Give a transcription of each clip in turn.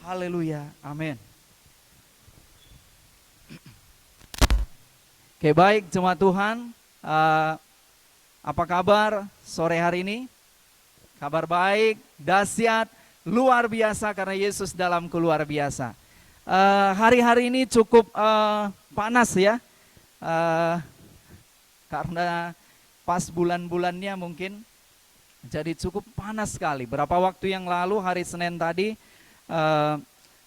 Haleluya, amin. Oke, baik jemaat Tuhan, apa kabar sore hari ini? Kabar baik, dahsyat, luar biasa karena Yesus dalamku luar biasa. Hari-hari ini cukup panas ya, karena pas bulan-bulannya mungkin jadi cukup panas sekali. Berapa waktu yang lalu hari Senin tadi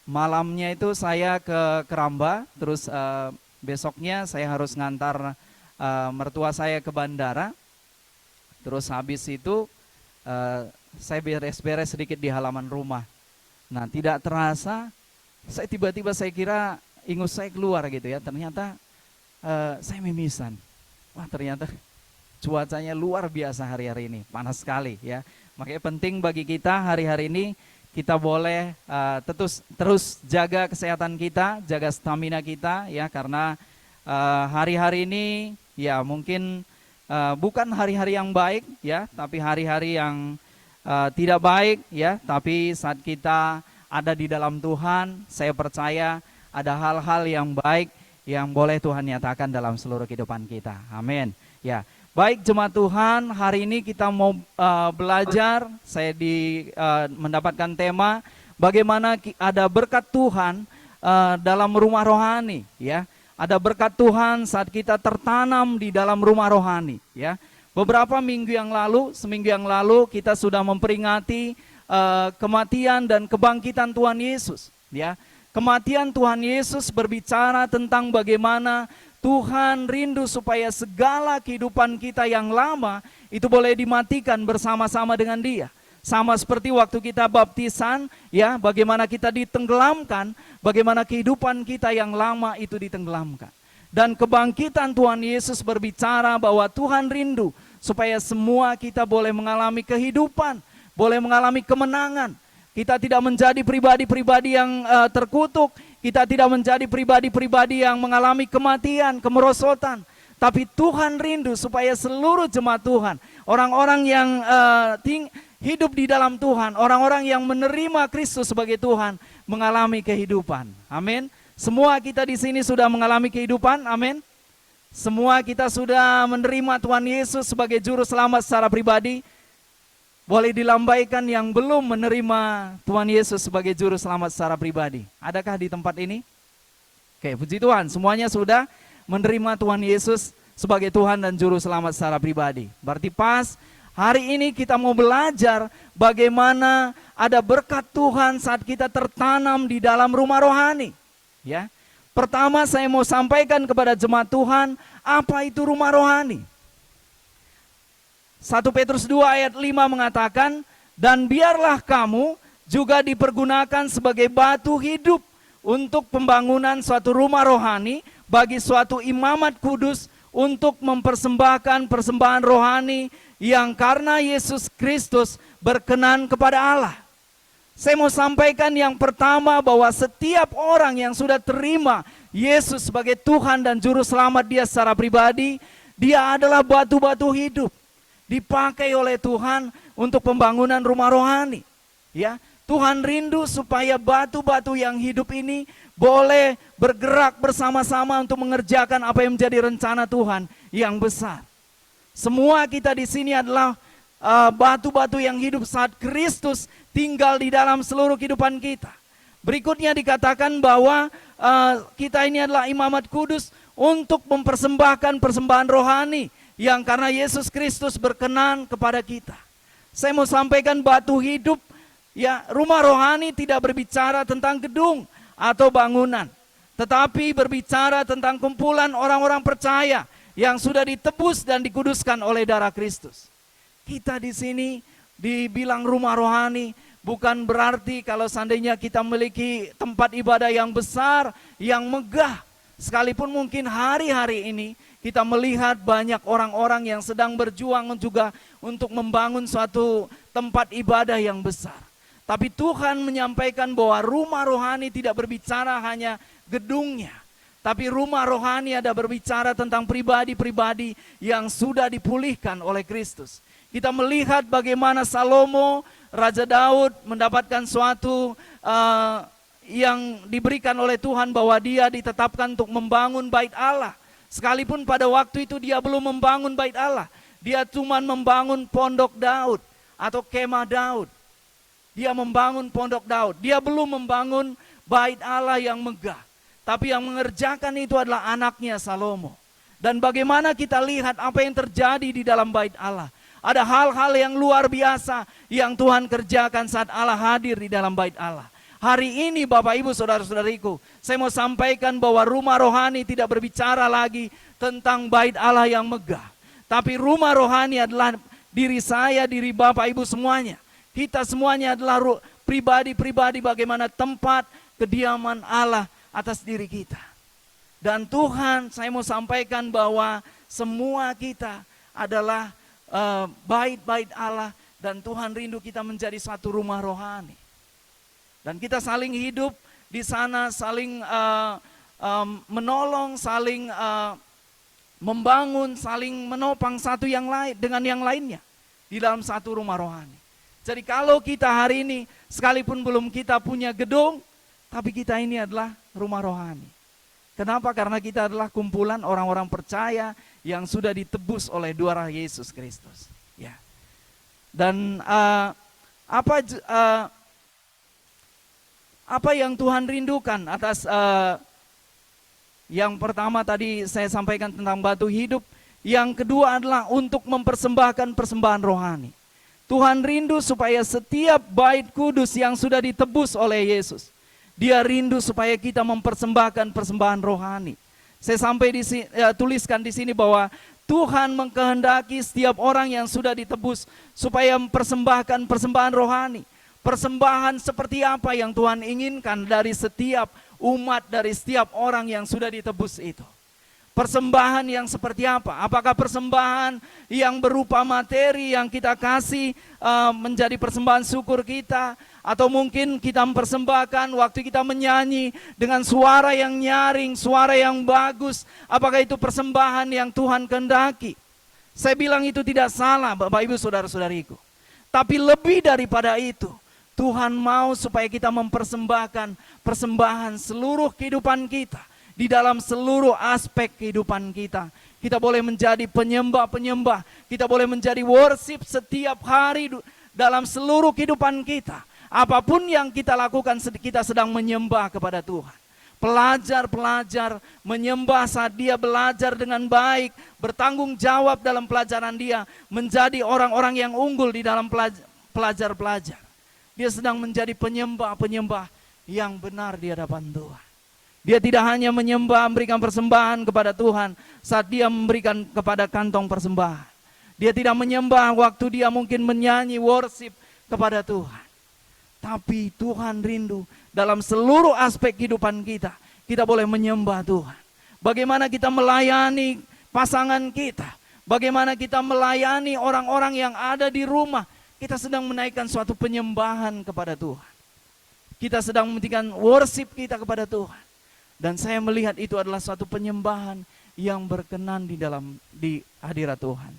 malamnya itu saya ke Keramba, terus besoknya saya harus ngantar mertua saya ke bandara. Terus habis itu saya beres-beres sedikit di halaman rumah. Nah, tidak terasa saya tiba-tiba saya kira ingus saya keluar gitu ya. Ternyata saya mimisan. Wah, ternyata cuacanya luar biasa hari-hari ini, panas sekali ya. Makanya penting bagi kita hari-hari ini kita boleh terus jaga kesehatan kita, jaga stamina kita ya, karena hari-hari ini ya mungkin bukan hari-hari yang baik ya, tapi hari-hari yang tidak baik ya, tapi saat kita ada di dalam Tuhan, saya percaya ada hal-hal yang baik yang boleh Tuhan nyatakan dalam seluruh kehidupan kita. Amin. Ya. Baik jemaat Tuhan, hari ini kita mau belajar, saya mendapatkan tema bagaimana ada berkat Tuhan dalam rumah rohani ya. Ada berkat Tuhan saat kita tertanam di dalam rumah rohani ya. Beberapa seminggu yang lalu kita sudah memperingati kematian dan kebangkitan Tuhan Yesus ya. Kematian Tuhan Yesus berbicara tentang bagaimana Tuhan rindu supaya segala kehidupan kita yang lama itu boleh dimatikan bersama-sama dengan Dia. Sama seperti waktu kita baptisan, ya, bagaimana kita ditenggelamkan, bagaimana kehidupan kita yang lama itu ditenggelamkan. Dan kebangkitan Tuhan Yesus berbicara bahwa Tuhan rindu supaya semua kita boleh mengalami kehidupan, boleh mengalami kemenangan. Kita tidak menjadi pribadi-pribadi yang terkutuk, kita tidak menjadi pribadi-pribadi yang mengalami kematian, kemerosotan. Tapi Tuhan rindu supaya seluruh jemaat Tuhan, orang-orang yang hidup di dalam Tuhan, orang-orang yang menerima Kristus sebagai Tuhan, mengalami kehidupan. Amin. Semua kita di sini sudah mengalami kehidupan, amin. Semua kita sudah menerima Tuhan Yesus sebagai juru selamat secara pribadi. Boleh dilambaikan yang belum menerima Tuhan Yesus sebagai juru selamat secara pribadi. Adakah di tempat ini? Oke, puji Tuhan, semuanya sudah menerima Tuhan Yesus sebagai Tuhan dan juru selamat secara pribadi. Berarti pas hari ini kita mau belajar bagaimana ada berkat Tuhan saat kita tertanam di dalam rumah rohani. Ya. Pertama saya mau sampaikan kepada jemaat Tuhan, apa itu rumah rohani? 1 Petrus 2 ayat 5 mengatakan, dan biarlah kamu juga dipergunakan sebagai batu hidup untuk pembangunan suatu rumah rohani bagi suatu imamat kudus untuk mempersembahkan persembahan rohani yang karena Yesus Kristus berkenan kepada Allah. Saya mau sampaikan yang pertama bahwa setiap orang yang sudah terima Yesus sebagai Tuhan dan Juru Selamat dia secara pribadi, dia adalah batu-batu hidup. Dipakai oleh Tuhan untuk pembangunan rumah rohani. Ya, Tuhan rindu supaya batu-batu yang hidup ini boleh bergerak bersama-sama untuk mengerjakan apa yang menjadi rencana Tuhan yang besar. Semua kita di sini adalah batu-batu yang hidup saat Kristus tinggal di dalam seluruh kehidupan kita. Berikutnya dikatakan bahwa kita ini adalah imamat kudus untuk mempersembahkan persembahan rohani yang karena Yesus Kristus berkenan kepada kita. Saya mau sampaikan batu hidup, ya, rumah rohani tidak berbicara tentang gedung atau bangunan, tetapi berbicara tentang kumpulan orang-orang percaya yang sudah ditebus dan dikuduskan oleh darah Kristus. Kita di sini dibilang rumah rohani bukan berarti kalau seandainya kita memiliki tempat ibadah yang besar, yang megah. Sekalipun mungkin hari-hari ini kita melihat banyak orang-orang yang sedang berjuang juga untuk membangun suatu tempat ibadah yang besar. Tapi Tuhan menyampaikan bahwa rumah rohani tidak berbicara hanya gedungnya. Tapi rumah rohani ada berbicara tentang pribadi-pribadi yang sudah dipulihkan oleh Kristus. Kita melihat bagaimana Salomo, Raja Daud mendapatkan suatu yang diberikan oleh Tuhan bahwa dia ditetapkan untuk membangun bait Allah. Sekalipun pada waktu itu dia belum membangun bait Allah. Dia cuma membangun pondok Daud atau kemah Daud. Dia membangun pondok Daud. Dia belum membangun bait Allah yang megah. Tapi yang mengerjakan itu adalah anaknya Salomo. Dan bagaimana kita lihat apa yang terjadi di dalam bait Allah. Ada hal-hal yang luar biasa yang Tuhan kerjakan saat Allah hadir di dalam bait Allah. Hari ini Bapak Ibu Saudara-saudariku, saya mau sampaikan bahwa rumah rohani tidak berbicara lagi tentang bait Allah yang megah. Tapi rumah rohani adalah diri saya, diri Bapak Ibu semuanya. Kita semuanya adalah pribadi-pribadi bagaimana tempat kediaman Allah atas diri kita. Dan Tuhan, saya mau sampaikan bahwa semua kita adalah bait-bait Allah, dan Tuhan rindu kita menjadi satu rumah rohani. Dan kita saling hidup di sana, saling menolong, saling membangun, saling menopang satu yang lain dengan yang lainnya di dalam satu rumah rohani. Jadi kalau kita hari ini sekalipun belum kita punya gedung, tapi kita ini adalah rumah rohani. Kenapa? Karena kita adalah kumpulan orang-orang percaya yang sudah ditebus oleh darah Yesus Kristus. Ya. Dan apa yang Tuhan rindukan atas yang pertama tadi saya sampaikan tentang batu hidup. Yang kedua adalah untuk mempersembahkan persembahan rohani. Tuhan rindu supaya setiap bait kudus yang sudah ditebus oleh Yesus, Dia rindu supaya kita mempersembahkan persembahan rohani. Saya tuliskan di sini bahwa Tuhan mengkehendaki setiap orang yang sudah ditebus supaya mempersembahkan persembahan rohani. Persembahan seperti apa yang Tuhan inginkan dari setiap umat, dari setiap orang yang sudah ditebus itu. Persembahan yang seperti apa? Apakah persembahan yang berupa materi yang kita kasih menjadi persembahan syukur kita? Atau mungkin kita mempersembahkan waktu kita menyanyi dengan suara yang nyaring, suara yang bagus. Apakah itu persembahan yang Tuhan kehendaki? Saya bilang itu tidak salah Bapak Ibu Saudara-saudariku. Tapi lebih daripada itu, Tuhan mau supaya kita mempersembahkan persembahan seluruh kehidupan kita. Di dalam seluruh aspek kehidupan kita. Kita boleh menjadi penyembah-penyembah. Kita boleh menjadi worship setiap hari dalam seluruh kehidupan kita. Apapun yang kita lakukan, kita sedang menyembah kepada Tuhan. Pelajar-pelajar menyembah saat dia belajar dengan baik, bertanggung jawab dalam pelajaran dia, menjadi orang-orang yang unggul di dalam pelajar-pelajar. Dia sedang menjadi penyembah-penyembah yang benar di hadapan Tuhan. Dia tidak hanya menyembah, memberikan persembahan kepada Tuhan saat dia memberikan kepada kantong persembahan. Dia tidak menyembah waktu dia mungkin menyanyi worship kepada Tuhan. Tapi Tuhan rindu dalam seluruh aspek kehidupan kita. Kita boleh menyembah Tuhan. Bagaimana kita melayani pasangan kita. Bagaimana kita melayani orang-orang yang ada di rumah. Kita sedang menaikkan suatu penyembahan kepada Tuhan. Kita sedang memberikan worship kita kepada Tuhan. Dan saya melihat itu adalah suatu penyembahan yang berkenan di hadirat Tuhan.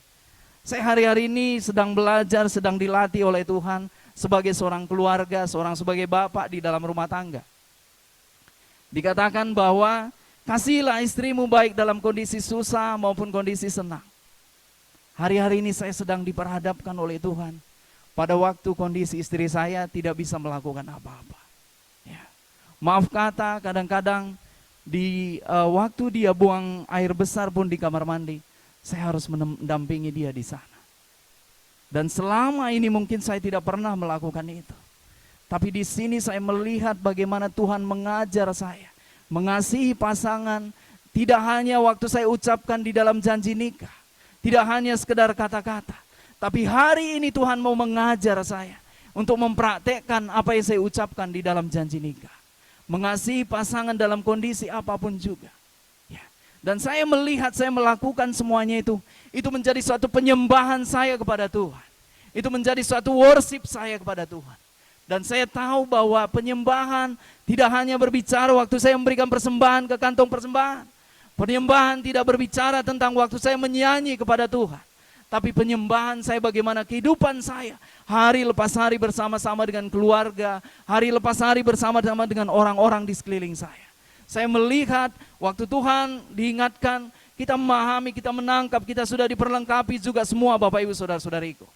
Saya hari-hari ini sedang belajar, sedang dilatih oleh Tuhan sebagai seorang keluarga, sebagai bapak di dalam rumah tangga. Dikatakan bahwa kasihilah istrimu baik dalam kondisi susah maupun kondisi senang. Hari-hari ini saya sedang diperhadapkan oleh Tuhan. Pada waktu kondisi istri saya tidak bisa melakukan apa-apa. Ya. Maaf kata, kadang-kadang di waktu dia buang air besar pun di kamar mandi, saya harus mendampingi dia di sana. Dan selama ini mungkin saya tidak pernah melakukan itu. Tapi di sini saya melihat bagaimana Tuhan mengajar saya mengasihi pasangan, tidak hanya waktu saya ucapkan di dalam janji nikah, tidak hanya sekedar kata-kata, tapi hari ini Tuhan mau mengajar saya untuk mempraktekkan apa yang saya ucapkan di dalam janji nikah. Mengasihi pasangan dalam kondisi apapun juga. Ya. Dan saya melihat, saya melakukan semuanya itu menjadi suatu penyembahan saya kepada Tuhan. Itu menjadi suatu worship saya kepada Tuhan. Dan saya tahu bahwa penyembahan tidak hanya berbicara waktu saya memberikan persembahan ke kantong persembahan. Penyembahan tidak berbicara tentang waktu saya menyanyi kepada Tuhan. tapi penyembahan saya bagaimana kehidupan saya hari lepas hari bersama-sama dengan keluarga, hari lepas hari bersama-sama dengan orang-orang di sekeliling saya. Saya melihat waktu Tuhan diingatkan, kita memahami, kita menangkap, kita sudah diperlengkapi juga semua Bapak Ibu Saudara-saudariku.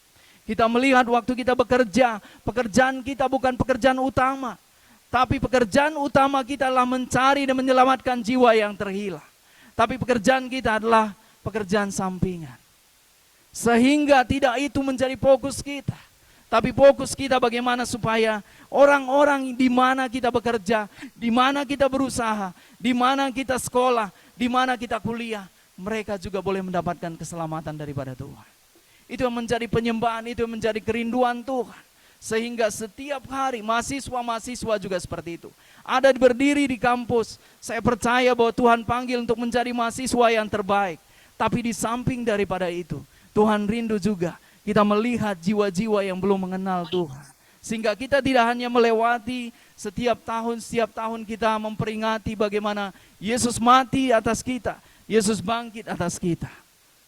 Kita melihat waktu kita bekerja, pekerjaan kita bukan pekerjaan utama, tapi pekerjaan utama kita adalah mencari dan menyelamatkan jiwa yang terhilang. Tapi pekerjaan kita adalah pekerjaan sampingan. Sehingga tidak itu menjadi fokus kita. Tapi fokus kita bagaimana supaya orang-orang di mana kita bekerja, di mana kita berusaha, di mana kita sekolah, di mana kita kuliah, mereka juga boleh mendapatkan keselamatan daripada Tuhan. Itu yang menjadi penyembahan, itu yang menjadi kerinduan Tuhan. Sehingga setiap hari mahasiswa-mahasiswa juga seperti itu. Ada berdiri di kampus, saya percaya bahwa Tuhan panggil untuk menjadi mahasiswa yang terbaik. Tapi di samping daripada itu, Tuhan rindu juga kita melihat jiwa-jiwa yang belum mengenal Tuhan. Sehingga kita tidak hanya melewati setiap tahun kita memperingati bagaimana Yesus mati atas kita, Yesus bangkit atas kita.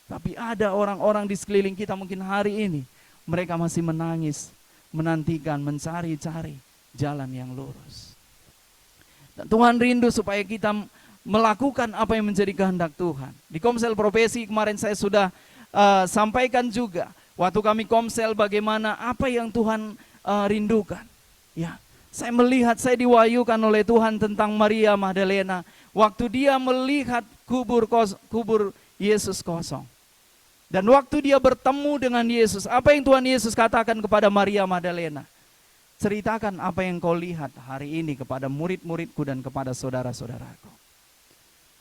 Tapi ada orang-orang di sekeliling kita mungkin hari ini, mereka masih menangis, menantikan, mencari-cari jalan yang lurus. Dan Tuhan rindu supaya kita melakukan apa yang menjadi kehendak Tuhan. Di Komsel Profesi kemarin saya sudah sampaikan juga waktu kami komsel bagaimana apa yang Tuhan rindukan. Ya, saya melihat, saya diwahyukan oleh Tuhan tentang Maria Magdalena waktu dia melihat kubur Yesus kosong. Dan waktu dia bertemu dengan Yesus, apa yang Tuhan Yesus katakan kepada Maria Magdalena? Ceritakan apa yang kau lihat hari ini kepada murid-muridku dan kepada saudara-saudaraku.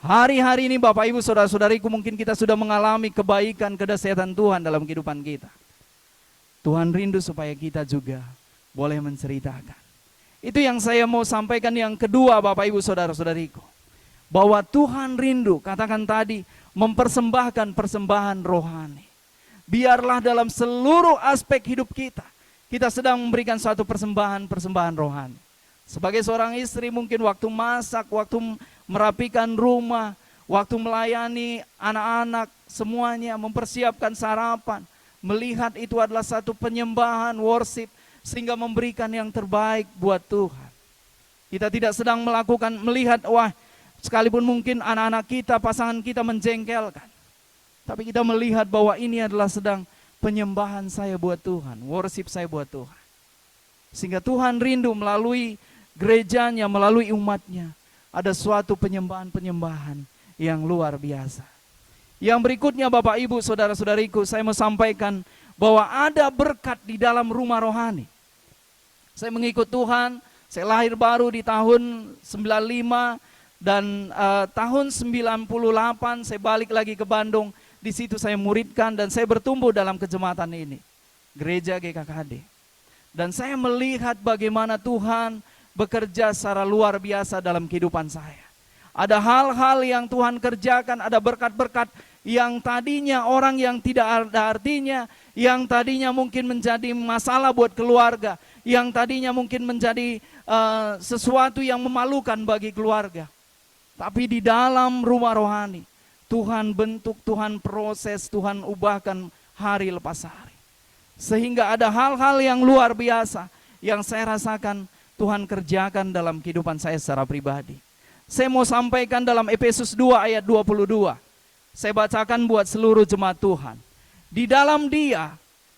Hari-hari ini Bapak Ibu Saudara-saudariku, mungkin kita sudah mengalami kebaikan, kedahsyatan Tuhan dalam kehidupan kita. Tuhan rindu supaya kita juga boleh menceritakan. Itu yang saya mau sampaikan yang kedua Bapak Ibu Saudara-saudariku. Bahwa Tuhan rindu, katakan tadi, mempersembahkan persembahan rohani. Biarlah dalam seluruh aspek hidup kita, kita sedang memberikan suatu persembahan rohani. Sebagai seorang istri mungkin waktu masak, waktu merapikan rumah, waktu melayani anak-anak, semuanya mempersiapkan sarapan. Melihat itu adalah satu penyembahan, worship, sehingga memberikan yang terbaik buat Tuhan. Kita tidak sedang melihat, wah sekalipun mungkin anak-anak kita, pasangan kita menjengkelkan. Tapi kita melihat bahwa ini adalah sedang penyembahan saya buat Tuhan, worship saya buat Tuhan. Sehingga Tuhan rindu melalui gerejanya, melalui umatnya, ada suatu penyembahan-penyembahan yang luar biasa. Yang berikutnya Bapak Ibu Saudara-saudariku, saya mau sampaikan bahwa ada berkat di dalam rumah rohani. Saya mengikut Tuhan, saya lahir baru di tahun 95 dan tahun 98 saya balik lagi ke Bandung. Di situ saya muridkan dan saya bertumbuh dalam kejemaatan ini, Gereja GKKD. Dan saya melihat bagaimana Tuhan bekerja secara luar biasa dalam kehidupan saya. Ada hal-hal yang Tuhan kerjakan, ada berkat-berkat yang tadinya orang yang tidak ada artinya, yang tadinya mungkin menjadi masalah buat keluarga, yang tadinya mungkin menjadi sesuatu yang memalukan bagi keluarga. Tapi di dalam rumah rohani, Tuhan bentuk, Tuhan proses, Tuhan ubahkan hari lepas hari. Sehingga ada hal-hal yang luar biasa yang saya rasakan Tuhan kerjakan dalam kehidupan saya secara pribadi. Saya mau sampaikan dalam Efesus 2 ayat 22. Saya bacakan buat seluruh jemaat Tuhan. Di dalam Dia,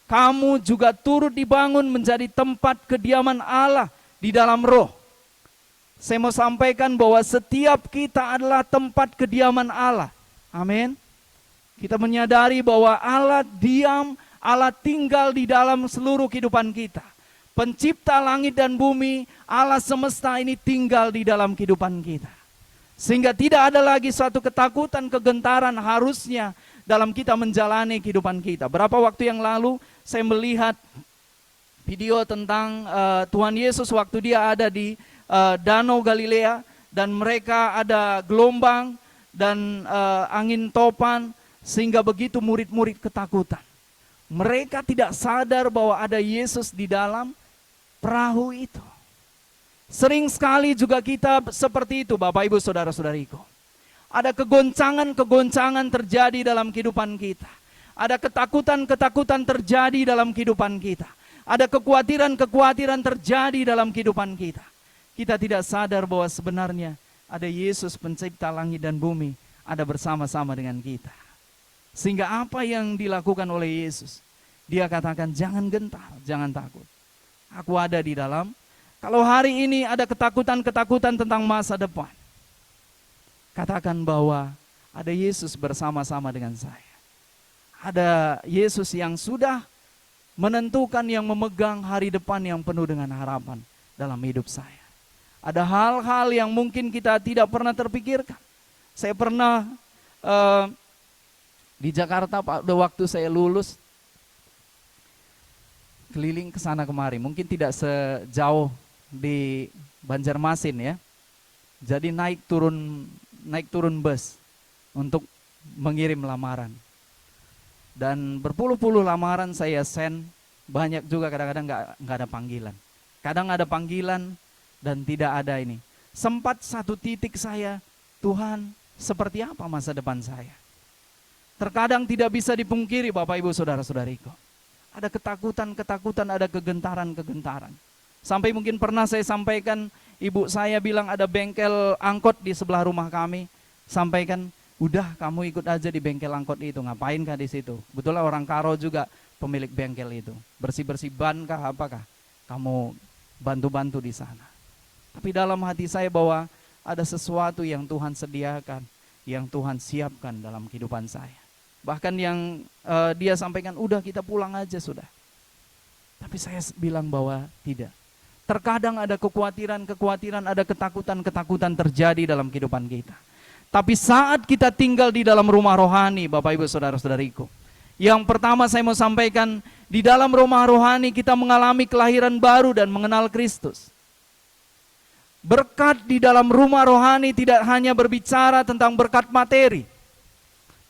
kamu juga turut dibangun menjadi tempat kediaman Allah di dalam roh. Saya mau sampaikan bahwa setiap kita adalah tempat kediaman Allah. Amin. Kita menyadari bahwa Allah diam, Allah tinggal di dalam seluruh kehidupan kita. Pencipta langit dan bumi, Allah semesta ini tinggal di dalam kehidupan kita. Sehingga tidak ada lagi suatu ketakutan, kegentaran harusnya dalam kita menjalani kehidupan kita. Berapa waktu yang lalu saya melihat video tentang Tuhan Yesus waktu dia ada di Danau Galilea. Dan mereka ada gelombang dan angin topan, sehingga begitu murid-murid ketakutan. Mereka tidak sadar bahwa ada Yesus di dalam perahu itu. Sering sekali juga kita seperti itu Bapak Ibu Saudara-saudariku. Ada kegoncangan-kegoncangan terjadi dalam kehidupan kita. Ada ketakutan-ketakutan terjadi dalam kehidupan kita. Ada kekhawatiran-kekhawatiran terjadi dalam kehidupan kita. Kita tidak sadar bahwa sebenarnya ada Yesus pencipta langit dan bumi, ada bersama-sama dengan kita. Sehingga apa yang dilakukan oleh Yesus, dia katakan jangan gentar, jangan takut. Aku ada di dalam. Kalau hari ini ada ketakutan-ketakutan tentang masa depan, katakan bahwa ada Yesus bersama-sama dengan saya. Ada Yesus yang sudah menentukan, yang memegang hari depan yang penuh dengan harapan dalam hidup saya. Ada hal-hal yang mungkin kita tidak pernah terpikirkan. Saya pernah di Jakarta pada waktu saya lulus, keliling ke sana kemari. Mungkin tidak sejauh di Banjarmasin ya. Jadi naik turun bus untuk mengirim lamaran. Dan berpuluh-puluh lamaran saya send, banyak juga kadang-kadang nggak ada panggilan. Kadang ada panggilan dan tidak ada ini. Sempat satu titik saya, Tuhan, seperti apa masa depan saya? Terkadang tidak bisa dipungkiri Bapak Ibu Saudara-saudariku. Ada ketakutan-ketakutan, ada kegentaran-kegentaran. Sampai mungkin pernah saya sampaikan, ibu saya bilang ada bengkel angkot di sebelah rumah kami. Sampaikan, udah kamu ikut aja di bengkel angkot itu, ngapain kah di situ? Betul orang Karo juga pemilik bengkel itu. Bersih-bersih ban kah apakah? Kamu bantu-bantu di sana. Tapi dalam hati saya bahwa ada sesuatu yang Tuhan sediakan, yang Tuhan siapkan dalam kehidupan saya. Bahkan yang dia sampaikan, udah kita pulang aja sudah. Tapi saya bilang bahwa tidak. Terkadang ada kekhawatiran-kekhawatiran, ada ketakutan-ketakutan terjadi dalam kehidupan kita. Tapi saat kita tinggal di dalam rumah rohani, Bapak Ibu Saudara-saudariku, yang pertama saya mau sampaikan, di dalam rumah rohani kita mengalami kelahiran baru dan mengenal Kristus. Berkat di dalam rumah rohani tidak hanya berbicara tentang berkat materi,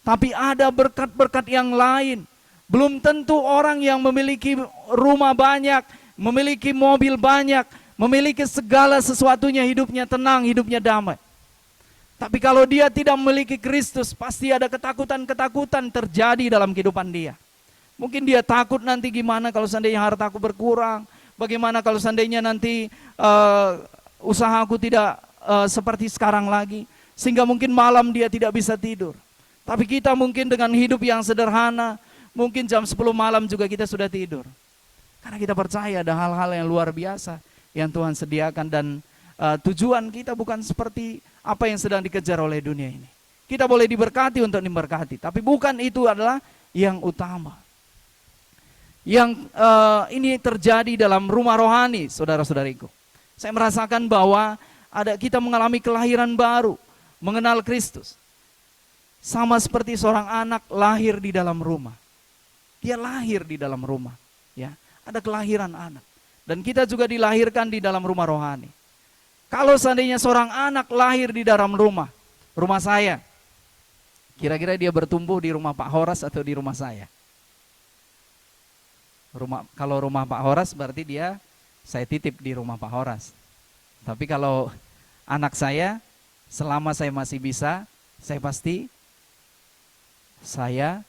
tapi ada berkat-berkat yang lain. Belum tentu orang yang memiliki rumah banyak, memiliki mobil banyak, memiliki segala sesuatunya, hidupnya tenang, hidupnya damai. Tapi kalau dia tidak memiliki Kristus, pasti ada ketakutan-ketakutan terjadi dalam kehidupan dia. Mungkin dia takut nanti gimana kalau seandainya hartaku berkurang, bagaimana kalau seandainya nanti usahaku tidak seperti sekarang lagi, sehingga mungkin malam dia tidak bisa tidur. Tapi kita mungkin dengan hidup yang sederhana, mungkin jam 10 malam juga kita sudah tidur. Karena kita percaya ada hal-hal yang luar biasa yang Tuhan sediakan, dan tujuan kita bukan seperti apa yang sedang dikejar oleh dunia ini. Kita boleh diberkati untuk diberkati, tapi bukan itu adalah yang utama. Yang ini terjadi dalam rumah rohani, saudara-saudariku. Saya merasakan bahwa kita mengalami kelahiran baru, mengenal Kristus. Sama seperti seorang anak lahir di dalam rumah. Dia lahir di dalam rumah, ya. Ada kelahiran anak. Dan kita juga dilahirkan di dalam rumah rohani. Kalau seandainya seorang anak lahir di dalam rumah saya, kira-kira dia bertumbuh di rumah Pak Horas atau di rumah saya? Kalau rumah Pak Horas berarti saya titip di rumah Pak Horas. Tapi kalau anak saya, selama saya masih bisa, saya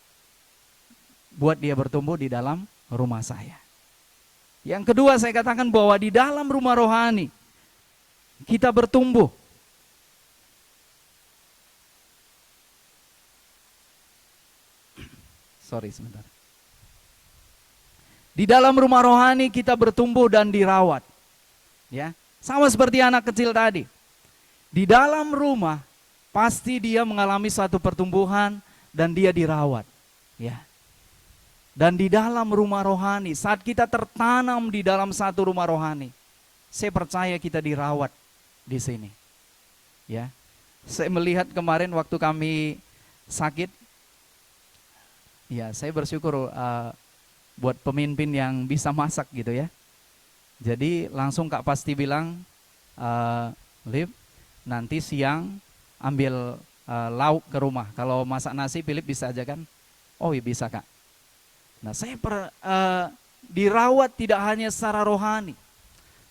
buat dia bertumbuh di dalam rumah saya. Yang kedua saya katakan bahwa di dalam rumah rohani kita bertumbuh. Sorry sebentar. Di dalam rumah rohani kita bertumbuh dan dirawat. Ya, sama seperti anak kecil tadi. Di dalam rumah pasti dia mengalami suatu pertumbuhan dan dia dirawat. Ya. Dan di dalam rumah rohani, saat kita tertanam di dalam satu rumah rohani, saya percaya kita dirawat di sini. Ya. Saya melihat kemarin waktu kami sakit, ya saya bersyukur buat pemimpin yang bisa masak gitu ya. Jadi langsung Kak Pasti bilang, Lip, nanti siang ambil lauk ke rumah. Kalau masak nasi Philip bisa aja kan? Oh iya bisa Kak. Nah saya dirawat tidak hanya secara rohani,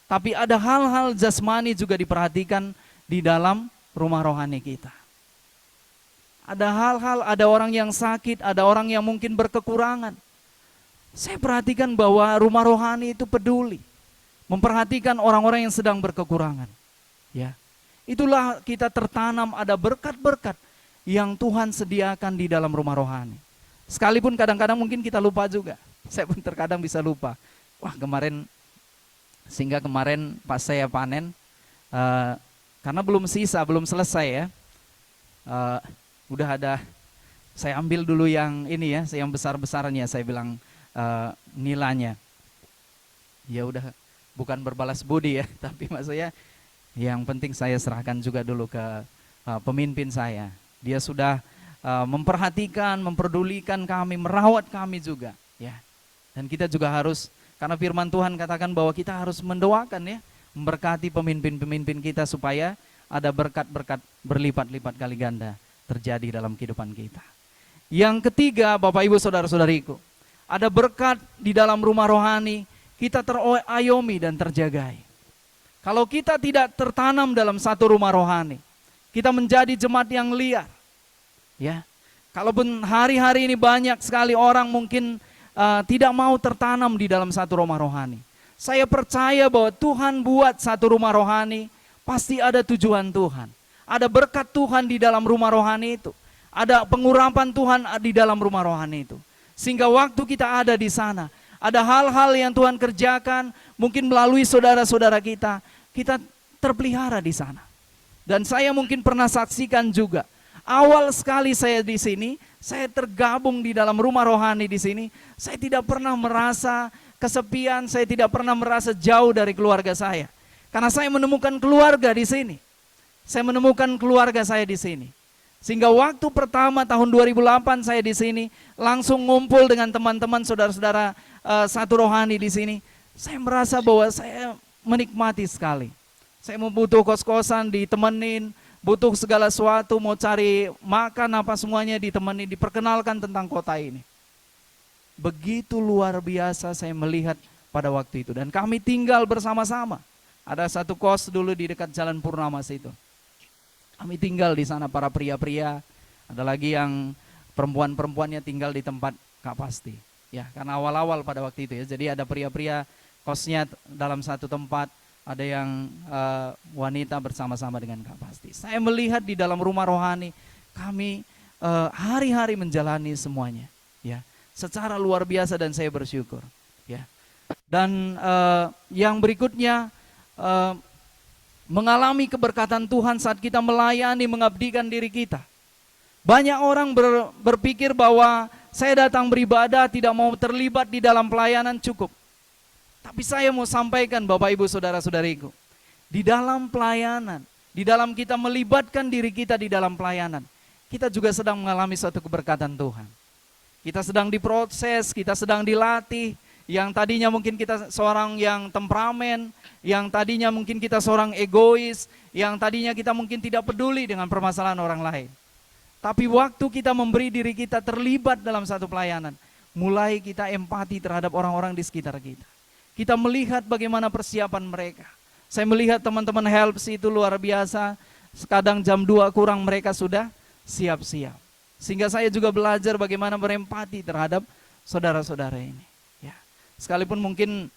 tapi ada hal-hal jasmani juga diperhatikan di dalam rumah rohani kita. Ada hal-hal, ada orang yang sakit, ada orang yang mungkin berkekurangan. Saya perhatikan bahwa rumah rohani itu peduli, memperhatikan orang-orang yang sedang berkekurangan. Ya, itulah kita tertanam ada berkat-berkat yang Tuhan sediakan di dalam rumah rohani. Sekalipun kadang-kadang mungkin kita lupa juga. Saya pun terkadang bisa lupa. Wah sehingga kemarin pas saya panen, karena belum sisa, belum selesai ya. Udah ada, saya ambil dulu yang ini ya, yang besar-besarnya, saya bilang nilainya. Ya udah, bukan berbalas budi ya, tapi maksudnya yang penting saya serahkan juga dulu ke pemimpin saya. Dia sudah memperhatikan, memperdulikan kami, merawat kami juga ya. Dan kita juga harus, karena firman Tuhan katakan bahwa kita harus mendoakan ya, memberkati pemimpin-pemimpin kita supaya ada berkat-berkat berlipat-lipat kali ganda terjadi dalam kehidupan kita. Yang ketiga, Bapak Ibu Saudara-saudariku, ada berkat di dalam rumah rohani, kita terayomi dan terjagai. Kalau kita tidak tertanam dalam satu rumah rohani, kita menjadi jemaat yang liar. Ya, kalaupun hari-hari ini banyak sekali orang mungkin tidak mau tertanam di dalam satu rumah rohani. Saya percaya bahwa Tuhan buat satu rumah rohani, pasti ada tujuan Tuhan. Ada berkat Tuhan di dalam rumah rohani itu. Ada pengurapan Tuhan di dalam rumah rohani itu. Sehingga waktu kita ada di sana, ada hal-hal yang Tuhan kerjakan, mungkin melalui saudara-saudara kita terpelihara di sana. Dan saya mungkin pernah saksikan juga, awal sekali saya di sini, saya tergabung di dalam rumah rohani di sini, saya tidak pernah merasa kesepian, saya tidak pernah merasa jauh dari keluarga saya. Karena saya menemukan keluarga di sini. Saya menemukan keluarga saya di sini. Sehingga waktu pertama tahun 2008 saya di sini, langsung ngumpul dengan teman-teman saudara-saudara satu rohani di sini. Saya merasa bahwa saya menikmati sekali. Saya mau butuh kos-kosan ditemenin, butuh segala sesuatu, mau cari makan apa semuanya ditemenin, diperkenalkan tentang kota ini. Begitu luar biasa saya melihat pada waktu itu. Dan kami tinggal bersama-sama. Ada satu kos dulu di dekat Jalan Purnama situ. Kami tinggal di sana para pria-pria, ada lagi yang perempuan-perempuannya tinggal di tempat Kak Pasti. Ya, karena awal-awal pada waktu itu ya. Jadi ada pria-pria kosnya dalam satu tempat, ada yang wanita bersama-sama dengan Kak Pasti. Saya melihat di dalam rumah rohani kami hari-hari menjalani semuanya, ya, secara luar biasa dan saya bersyukur, ya. Dan yang berikutnya mengalami keberkatan Tuhan saat kita melayani, mengabdikan diri kita. Banyak orang berpikir bahwa saya datang beribadah tidak mau terlibat di dalam pelayanan cukup. Tapi saya mau sampaikan Bapak Ibu Saudara-saudariku, di dalam pelayanan, di dalam kita melibatkan diri kita di dalam pelayanan, kita juga sedang mengalami suatu keberkatan Tuhan. Kita sedang diproses, kita sedang dilatih, yang tadinya mungkin kita seorang yang temperamen, yang tadinya mungkin kita seorang egois, yang tadinya kita mungkin tidak peduli dengan permasalahan orang lain. Tapi waktu kita memberi diri kita terlibat dalam satu pelayanan, mulai kita empati terhadap orang-orang di sekitar kita. Kita melihat bagaimana persiapan mereka. Saya melihat teman-teman helps itu luar biasa, kadang jam 2 kurang mereka sudah siap-siap. Sehingga saya juga belajar bagaimana berempati terhadap saudara-saudara ini. Ya. Sekalipun mungkin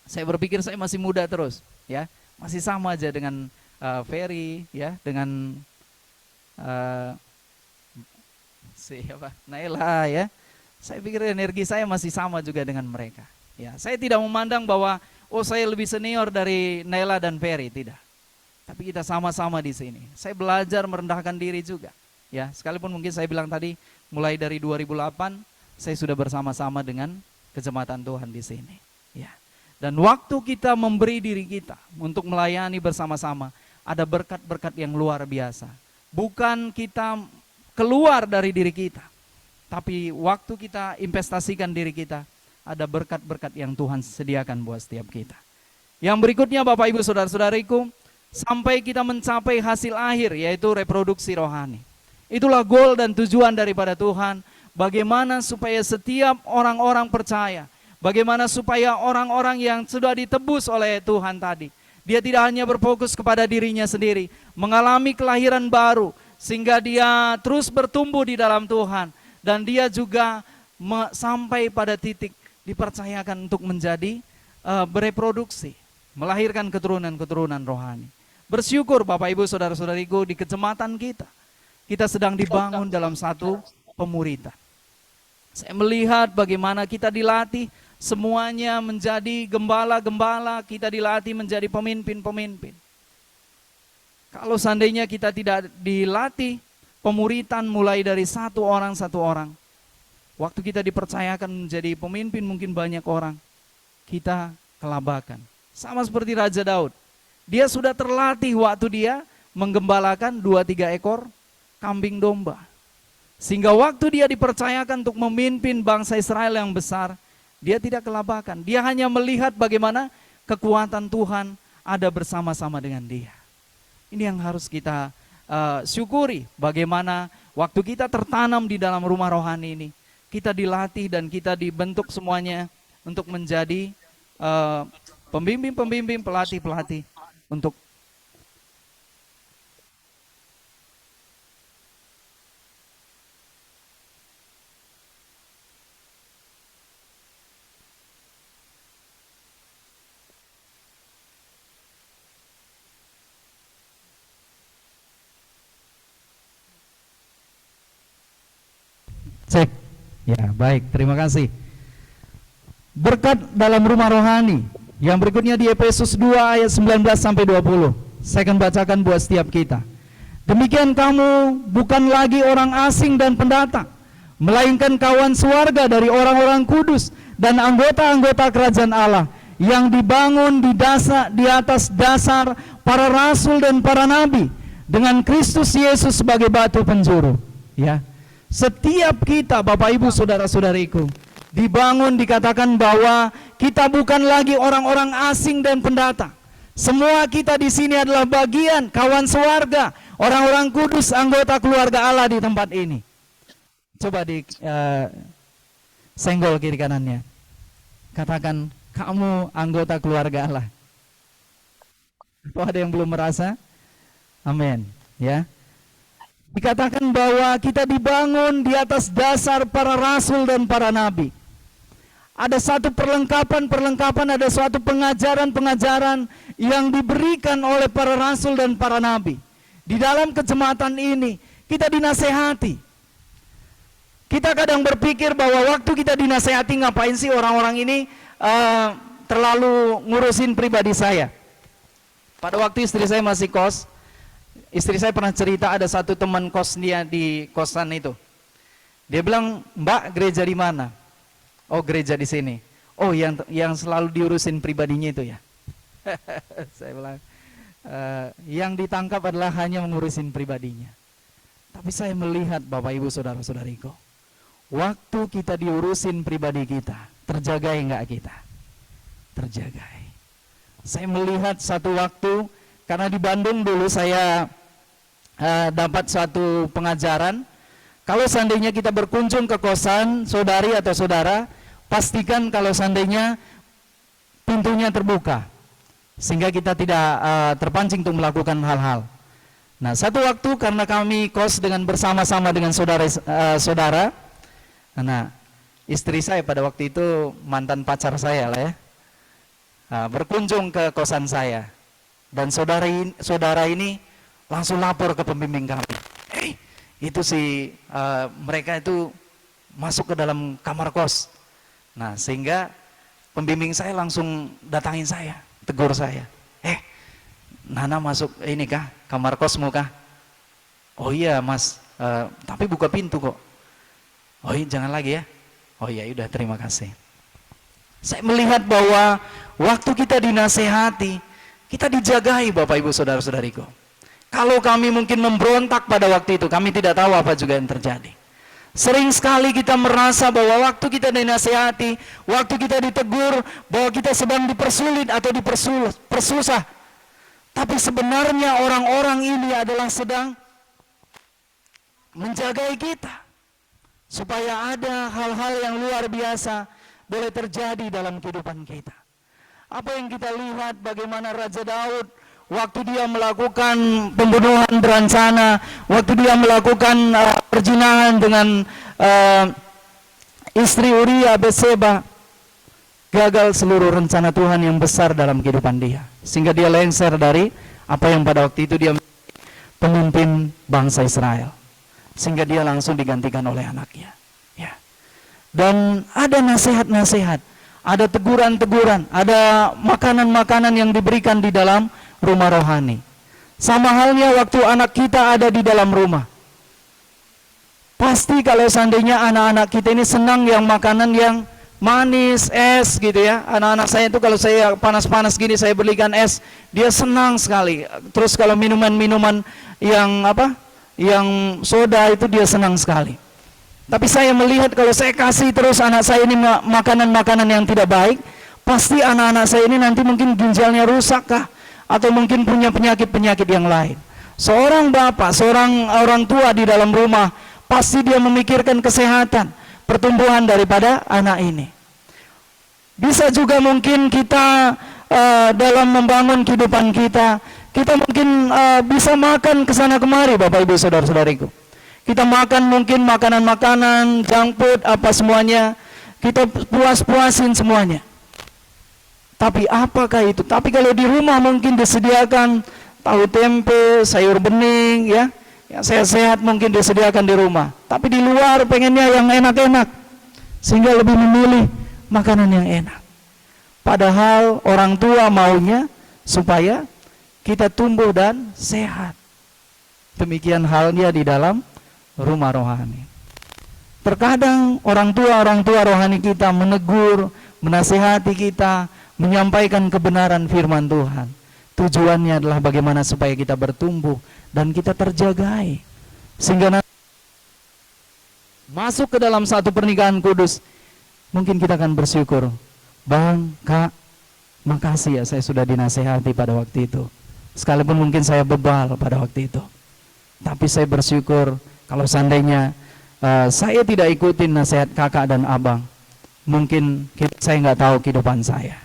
saya berpikir saya masih muda terus, ya, masih sama aja dengan Ferry, ya, dengan siapa, Naila, ya. Saya pikir energi saya masih sama juga dengan mereka. Ya, saya tidak memandang bahwa saya lebih senior dari Naila dan Ferry, tidak. Tapi kita sama-sama di sini. Saya belajar merendahkan diri juga. Ya, sekalipun mungkin saya bilang tadi mulai dari 2008 saya sudah bersama-sama dengan kejemaatan Tuhan di sini. Ya. Dan waktu kita memberi diri kita untuk melayani bersama-sama, ada berkat-berkat yang luar biasa. Bukan kita keluar dari diri kita, tapi waktu kita investasikan diri kita, ada berkat-berkat yang Tuhan sediakan buat setiap kita. Yang berikutnya Bapak Ibu Saudara-saudariku, sampai kita mencapai hasil akhir, yaitu reproduksi rohani. Itulah goal dan tujuan daripada Tuhan, bagaimana supaya setiap orang-orang percaya, bagaimana supaya orang-orang yang sudah ditebus oleh Tuhan tadi, dia tidak hanya berfokus kepada dirinya sendiri, mengalami kelahiran baru, sehingga dia terus bertumbuh di dalam Tuhan, dan dia juga sampai pada titik dipercayakan untuk menjadi bereproduksi, melahirkan keturunan-keturunan rohani. Bersyukur Bapak Ibu Saudara-saudariku, di kecamatan kita sedang dibangun dalam satu pemuritan. Saya melihat bagaimana kita dilatih semuanya menjadi gembala-gembala, kita dilatih menjadi pemimpin-pemimpin. Kalau seandainya kita tidak dilatih pemuritan mulai dari satu orang, waktu kita dipercayakan menjadi pemimpin mungkin banyak orang, kita kelabakan. Sama seperti Raja Daud, dia sudah terlatih waktu dia menggembalakan 2-3 ekor kambing domba. Sehingga waktu dia dipercayakan untuk memimpin bangsa Israel yang besar, dia tidak kelabakan. Dia hanya melihat bagaimana kekuatan Tuhan ada bersama-sama dengan dia. Ini yang harus kita syukuri, bagaimana waktu kita tertanam di dalam rumah rohani ini, kita dilatih dan kita dibentuk semuanya untuk menjadi pembimbing-pembimbing, pelatih-pelatih untuk cek. Ya, baik, terima kasih. Berkat dalam rumah rohani yang berikutnya di Efesus 2 ayat 19 sampai 20. Saya akan bacakan buat setiap kita. Demikian kamu bukan lagi orang asing dan pendatang, melainkan kawan sewarga dari orang-orang kudus dan anggota-anggota kerajaan Allah yang dibangun di atas dasar para rasul dan para nabi, dengan Kristus Yesus sebagai batu penjuru. Ya. Setiap kita Bapak Ibu Saudara-saudariku dibangun, dikatakan bahwa kita bukan lagi orang-orang asing dan pendatang. Semua kita di sini adalah bagian kawan sewarga, orang-orang kudus, anggota keluarga Allah di tempat ini. Coba senggol kiri kanannya. Katakan, kamu anggota keluarga Allah. Apa ada yang belum merasa? Amin. Ya. Dikatakan bahwa kita dibangun di atas dasar para rasul dan para nabi. Ada satu perlengkapan, ada suatu pengajaran yang diberikan oleh para rasul dan para nabi. Di dalam kejemaatan ini, kita dinasehati. Kita kadang berpikir bahwa waktu kita dinasehati, ngapain sih orang-orang ini terlalu ngurusin pribadi saya. Pada waktu istri saya masih kos, istri saya pernah cerita ada satu teman kos dia di kosan itu. Dia bilang, Mbak, gereja di mana? Oh, gereja di sini. Oh, yang selalu diurusin pribadinya itu ya. Saya bilang, yang ditangkap adalah hanya mengurusin pribadinya. Tapi saya melihat Bapak Ibu Saudara-saudariku, waktu kita diurusin pribadi kita, terjagai enggak kita? Terjagai. Saya melihat satu waktu, karena di Bandung dulu saya dapat suatu pengajaran, kalau seandainya kita berkunjung ke kosan saudari atau saudara, pastikan kalau seandainya pintunya terbuka, sehingga kita tidak terpancing untuk melakukan hal-hal. Nah, satu waktu karena kami kos bersama-sama dengan saudara, nah istri saya pada waktu itu mantan pacar saya lah ya, berkunjung ke kosan saya, dan saudara ini langsung lapor ke pembimbing kami. Itu mereka itu masuk ke dalam kamar kos. Nah, sehingga pembimbing saya langsung datangin saya, tegur saya. Nana masuk ini kah? Kamar kosmu kah? Oh iya mas, tapi buka pintu kok. Oh iya, jangan lagi ya. Oh iya, udah, terima kasih. Saya melihat bahwa waktu kita dinasehati, kita dijagai Bapak Ibu Saudara-saudariku. Kalau kami mungkin memberontak pada waktu itu, kami tidak tahu apa juga yang terjadi. Sering sekali kita merasa bahwa waktu kita dinasehati, waktu kita ditegur, bahwa kita sedang dipersulit atau dipersusah. Tapi sebenarnya orang-orang ini adalah sedang menjagai kita, supaya ada hal-hal yang luar biasa boleh terjadi dalam kehidupan kita. Apa yang kita lihat bagaimana Raja Daud, waktu dia melakukan pembunuhan berencana, waktu dia melakukan perzinahan dengan istri Uria Betseba, gagal seluruh rencana Tuhan yang besar dalam kehidupan dia, sehingga dia lengser dari apa yang pada waktu itu dia pemimpin bangsa Israel, sehingga dia langsung digantikan oleh anaknya. Ya. Dan ada nasihat-nasihat, ada teguran-teguran, ada makanan-makanan yang diberikan di dalam rumah rohani. Sama halnya waktu anak kita ada di dalam rumah. Pasti kalau seandainya anak-anak kita ini senang yang makanan yang manis, es gitu ya. Anak-anak saya itu kalau saya panas-panas gini saya belikan es, dia senang sekali. Terus kalau minuman-minuman yang yang soda itu dia senang sekali. Tapi saya melihat kalau saya kasih terus anak saya ini makanan-makanan yang tidak baik, pasti anak-anak saya ini nanti mungkin ginjalnya rusak kah, atau mungkin punya penyakit-penyakit yang lain. Seorang bapak, seorang orang tua di dalam rumah, pasti dia memikirkan kesehatan, pertumbuhan daripada anak ini. Bisa juga mungkin kita dalam membangun kehidupan kita, kita mungkin bisa makan kesana kemari, Bapak Ibu Saudara-saudariku. Kita makan mungkin makanan-makanan, junk food, apa semuanya, kita puas-puasin semuanya. Tapi apakah itu? Tapi kalau di rumah mungkin disediakan tahu tempe, sayur bening, ya, yang sehat-sehat mungkin disediakan di rumah. Tapi di luar pengennya yang enak-enak, sehingga lebih memilih makanan yang enak. Padahal orang tua maunya supaya kita tumbuh dan sehat. Demikian halnya di dalam rumah rohani. Terkadang orang tua rohani kita menegur, menasihati kita, menyampaikan kebenaran firman Tuhan. Tujuannya adalah bagaimana supaya kita bertumbuh dan kita terjagai, sehingga nanti masuk ke dalam satu pernikahan kudus, mungkin kita akan bersyukur, Bang, Kak, makasih ya saya sudah dinasehati pada waktu itu. Sekalipun mungkin saya bebal pada waktu itu, tapi saya bersyukur kalau seandainya saya tidak ikutin nasihat kakak dan abang, mungkin saya nggak tahu kehidupan saya.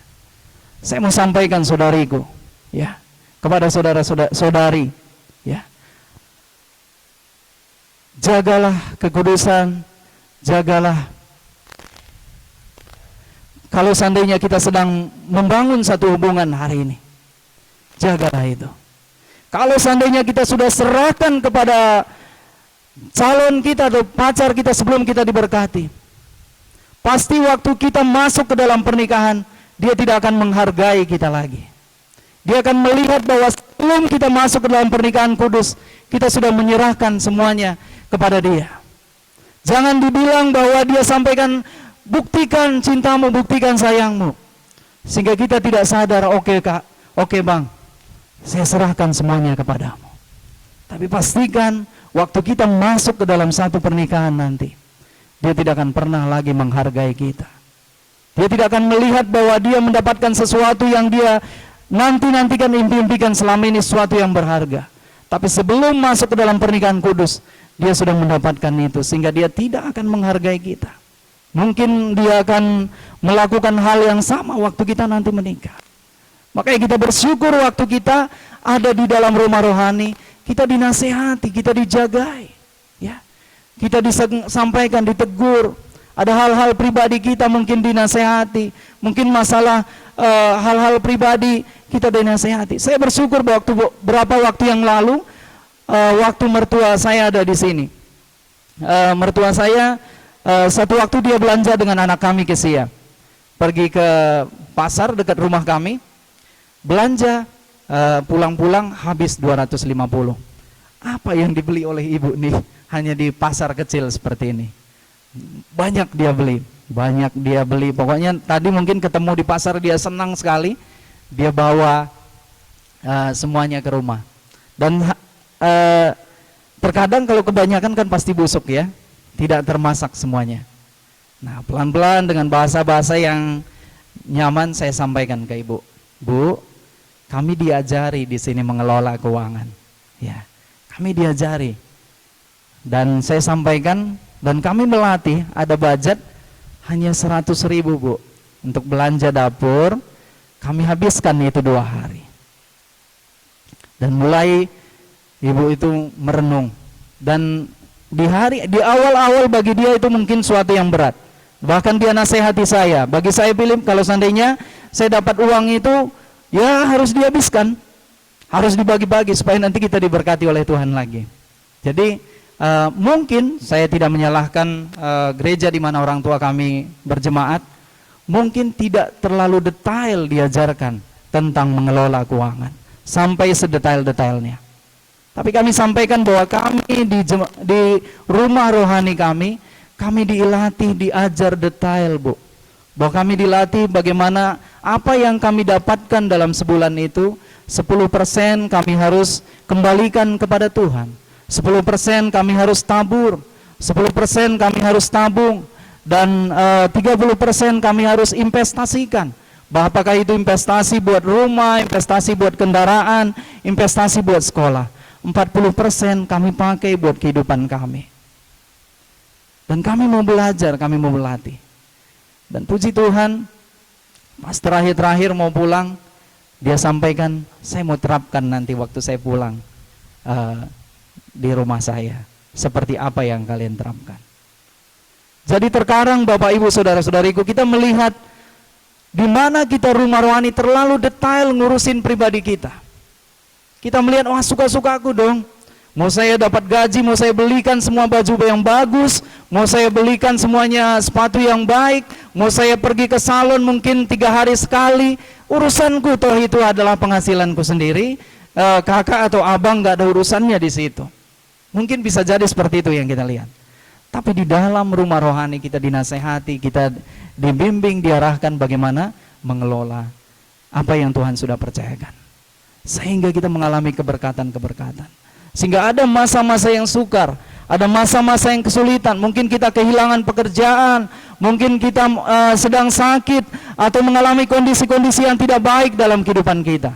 Saya mau sampaikan saudariku, ya, kepada saudara-saudari, ya, jagalah kekudusan, jagalah. Kalau seandainya kita sedang membangun satu hubungan hari ini, jagalah itu. Kalau seandainya kita sudah serahkan kepada calon kita atau pacar kita sebelum kita diberkati, pasti waktu kita masuk ke dalam pernikahan, dia tidak akan menghargai kita lagi. Dia akan melihat bahwa sebelum kita masuk ke dalam pernikahan kudus, kita sudah menyerahkan semuanya kepada dia. Jangan dibilang bahwa dia sampaikan, buktikan cintamu, buktikan sayangmu, sehingga kita tidak sadar, oke kak, oke bang, saya serahkan semuanya kepadamu. Tapi pastikan waktu kita masuk ke dalam satu pernikahan nanti, dia tidak akan pernah lagi menghargai kita. Dia tidak akan melihat bahwa dia mendapatkan sesuatu yang dia nantikan, impikan selama ini, sesuatu yang berharga. Tapi sebelum masuk ke dalam pernikahan kudus, dia sudah mendapatkan itu, sehingga dia tidak akan menghargai kita. Mungkin dia akan melakukan hal yang sama waktu kita nanti menikah. Makanya kita bersyukur waktu kita ada di dalam rumah rohani, kita dinasehati, kita dijagai, ya. Kita disampaikan, ditegur. Ada hal-hal pribadi kita mungkin dinasehati, mungkin masalah hal-hal pribadi kita dinasehati. Saya bersyukur beberapa waktu yang lalu, waktu mertua saya ada di sini. Mertua saya satu waktu dia belanja dengan anak kami ke Sia, pergi ke pasar dekat rumah kami, belanja, pulang-pulang habis 250. Apa yang dibeli oleh ibu nih hanya di pasar kecil seperti ini? Banyak dia beli, pokoknya tadi mungkin ketemu di pasar dia senang sekali, dia bawa semuanya ke rumah. Dan terkadang kalau kebanyakan kan pasti busuk ya, tidak termasak semuanya. Nah, pelan-pelan dengan bahasa-bahasa yang nyaman saya sampaikan ke ibu, Bu, kami diajari di sini mengelola keuangan, ya, kami diajari. Dan saya sampaikan, dan kami melatih, ada budget hanya 100.000 Bu, untuk belanja dapur, kami habiskan itu 2 hari. Dan mulai ibu itu merenung. Dan di awal-awal bagi dia itu mungkin suatu yang berat. Bahkan dia nasihati saya. Bagi saya, Philip, kalau seandainya saya dapat uang itu, ya harus dihabiskan, harus dibagi-bagi supaya nanti kita diberkati oleh Tuhan lagi. Jadi mungkin saya tidak menyalahkan gereja di mana orang tua kami berjemaat, mungkin tidak terlalu detail diajarkan tentang mengelola keuangan sampai sedetail-detailnya. Tapi kami sampaikan bahwa kami di rumah rohani kami dilatih, diajar detail, Bu. Bahwa kami dilatih bagaimana apa yang kami dapatkan dalam sebulan itu, 10% kami harus kembalikan kepada Tuhan. 10% kami harus tabur, 10% kami harus tabung, dan 30% kami harus investasikan. Apakah itu investasi buat rumah, investasi buat kendaraan, investasi buat sekolah. 40% kami pakai buat kehidupan kami. Dan kami mau belajar, kami mau berlatih. Dan puji Tuhan, pas terakhir mau pulang, dia sampaikan, saya mau terapkan nanti waktu saya pulang di rumah saya. Seperti apa yang kalian terapkan. Jadi terkadang Bapak Ibu Saudara-saudariku, kita melihat di mana kita rumah rohani terlalu detail ngurusin pribadi kita. Kita melihat, wah suka-suka aku dong. Mau saya dapat gaji, mau saya belikan semua baju yang bagus, mau saya belikan semuanya sepatu yang baik, mau saya pergi ke salon mungkin 3 hari sekali. Urusanku toh itu adalah penghasilanku sendiri. Kakak atau abang gak ada urusannya di situ. Mungkin bisa jadi seperti itu yang kita lihat. Tapi di dalam rumah rohani kita dinasehati, kita dibimbing, diarahkan bagaimana mengelola apa yang Tuhan sudah percayakan. Sehingga kita mengalami keberkatan-keberkatan. Sehingga ada masa-masa yang sukar, ada masa-masa yang kesulitan. Mungkin kita kehilangan pekerjaan, mungkin kita sedang sakit, atau mengalami kondisi-kondisi yang tidak baik dalam kehidupan kita.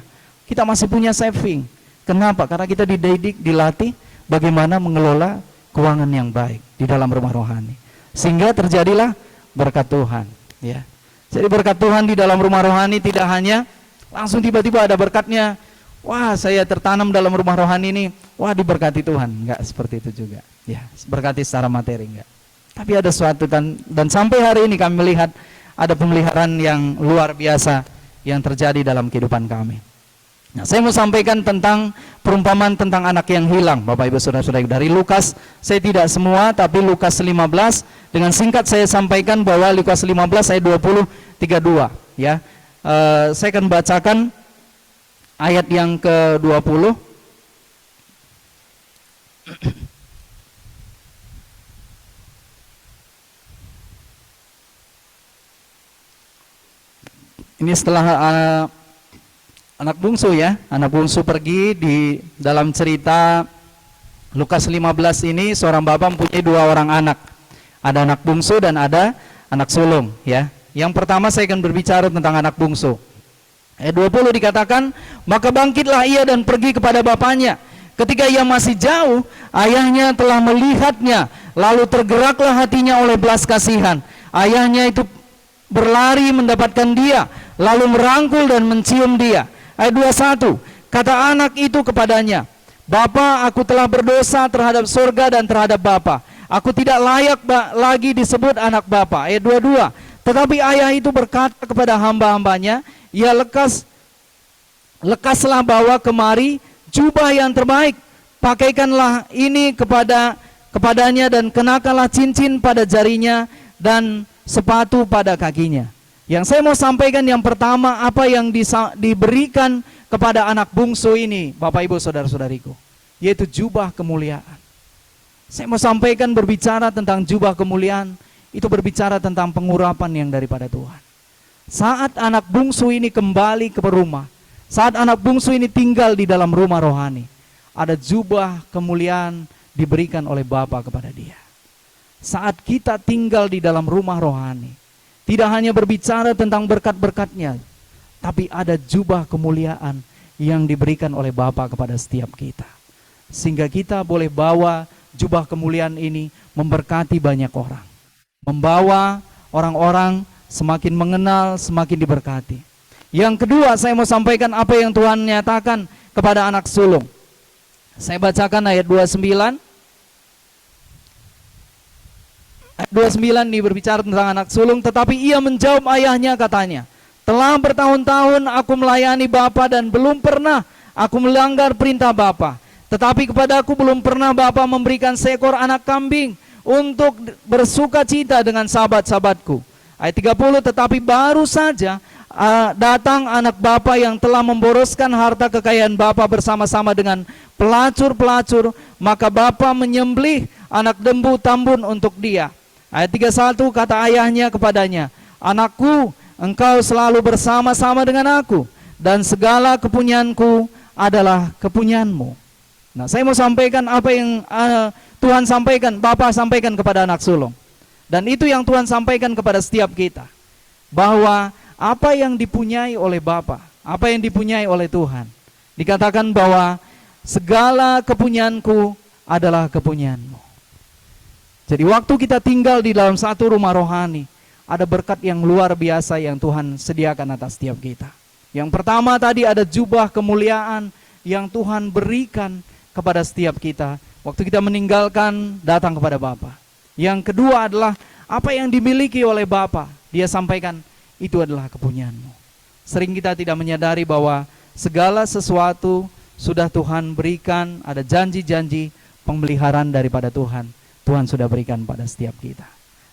Kita masih punya saving. Kenapa? Karena kita dididik, dilatih bagaimana mengelola keuangan yang baik di dalam rumah rohani. Sehingga terjadilah berkat Tuhan. Ya. Jadi berkat Tuhan di dalam rumah rohani tidak hanya langsung tiba-tiba ada berkatnya. Wah, saya tertanam dalam rumah rohani ini, wah diberkati Tuhan. Enggak seperti itu juga. Ya, berkati secara materi enggak. Tapi ada suatu dan sampai hari ini kami melihat ada pemeliharaan yang luar biasa yang terjadi dalam kehidupan kami. Nah, saya mau sampaikan tentang perumpamaan tentang anak yang hilang, Bapak Ibu Saudara-saudara. Dari Lukas, saya tidak semua, tapi Lukas 15, dengan singkat saya sampaikan bahwa Lukas 15 ayat 20-32. Ya, saya akan bacakan ayat yang ke-20. Ini setelah anak bungsu ya, anak bungsu pergi di dalam cerita Lukas 15 ini, seorang bapak mempunyai 2 orang anak. Ada anak bungsu dan ada anak sulung ya. Yang pertama saya akan berbicara tentang anak bungsu. Ayat 20 dikatakan, maka bangkitlah ia dan pergi kepada bapaknya. Ketika ia masih jauh, ayahnya telah melihatnya, lalu tergeraklah hatinya oleh belas kasihan. Ayahnya itu berlari mendapatkan dia, lalu merangkul dan mencium dia. Ayat 21, kata anak itu kepadanya, Bapa, aku telah berdosa terhadap surga dan terhadap Bapa. Aku tidak layak lagi disebut anak Bapa. Ayat 22, tetapi ayah itu berkata kepada hamba-hambanya, ya lekaslah bawa kemari jubah yang terbaik, pakaikanlah ini kepadanya dan kenakanlah cincin pada jarinya dan sepatu pada kakinya. Yang saya mau sampaikan yang pertama, apa yang diberikan kepada anak bungsu ini, Bapak Ibu Saudara-saudariku, yaitu jubah kemuliaan. Saya mau sampaikan berbicara tentang jubah kemuliaan, itu berbicara tentang pengurapan yang daripada Tuhan. Saat anak bungsu ini kembali ke rumah, saat anak bungsu ini tinggal di dalam rumah rohani, ada jubah kemuliaan diberikan oleh Bapa kepada dia. Saat kita tinggal di dalam rumah rohani, tidak hanya berbicara tentang berkat-berkatnya, tapi ada jubah kemuliaan yang diberikan oleh Bapa kepada setiap kita. Sehingga kita boleh bawa jubah kemuliaan ini memberkati banyak orang. Membawa orang-orang semakin mengenal, semakin diberkati. Yang kedua, saya mau sampaikan apa yang Tuhan nyatakan kepada anak sulung. Saya bacakan ayat 29. Ayat 29 ini berbicara tentang anak sulung. Tetapi ia menjawab ayahnya, katanya, telah bertahun-tahun aku melayani Bapa dan belum pernah aku melanggar perintah Bapa. Tetapi kepada aku belum pernah Bapa memberikan seekor anak kambing untuk bersuka cita dengan sahabat-sahabatku. Ayat 30, tetapi baru saja datang anak Bapa yang telah memboroskan harta kekayaan Bapa bersama-sama dengan pelacur-pelacur, maka Bapa menyembelih anak lembu tambun untuk dia. Ayat 31, kata ayahnya kepadanya, anakku, engkau selalu bersama-sama dengan aku, dan segala kepunyaanku adalah kepunyaanmu. Nah, saya mau sampaikan apa yang Tuhan sampaikan, Bapa sampaikan kepada anak sulung. Dan itu yang Tuhan sampaikan kepada setiap kita, bahwa apa yang dipunyai oleh Bapa, apa yang dipunyai oleh Tuhan, dikatakan bahwa segala kepunyaanku adalah kepunyaanmu. Jadi waktu kita tinggal di dalam satu rumah rohani, ada berkat yang luar biasa yang Tuhan sediakan atas setiap kita. Yang pertama tadi ada jubah kemuliaan yang Tuhan berikan kepada setiap kita waktu kita meninggalkan datang kepada Bapa. Yang kedua adalah apa yang dimiliki oleh Bapa, dia sampaikan itu adalah kepunyaanmu. Sering kita tidak menyadari bahwa segala sesuatu sudah Tuhan berikan, ada janji-janji pemeliharaan daripada Tuhan. Tuhan sudah berikan pada setiap kita.